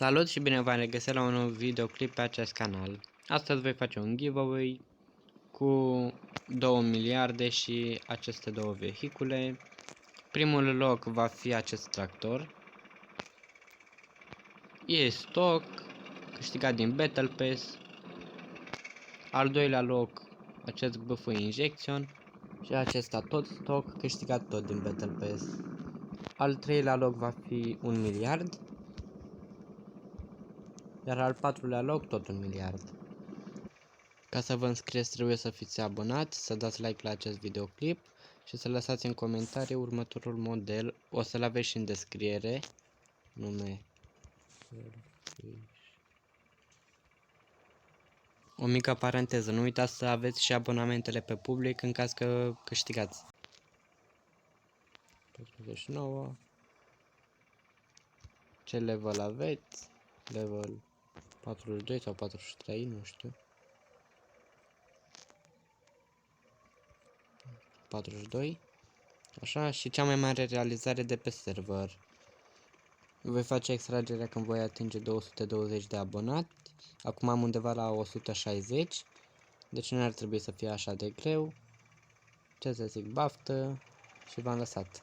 Salut și bine v-am regăsit la un nou videoclip pe acest canal. Astăzi voi face un giveaway cu 2 miliarde și aceste două vehicule. Primul loc va fi acest tractor. E stock, câștigat din Battle Pass. Al doilea loc, acest BF Injection. Și acesta tot stock, câștigat tot din Battle Pass. Al treilea loc va fi 1 miliard. Iar al patrulea loc tot 1 miliard. Ca să vă înscrieți trebuie să fiți abonați, să dați like la acest videoclip și să lăsați în comentarii următorul model. O să-l aveți și în descriere. Nume. O mică paranteză, nu uitați să aveți și abonamentele pe public în caz că câștigați. 49. Ce level aveți? Level 42 sau 43, nu știu. 42. Așa, și cea mai mare realizare de pe server. Voi face extragerea când voi atinge 220 de abonați. Acum am undeva la 160. Deci nu ar trebui să fie așa de greu. Ce să zic, baftă și v-am lăsat.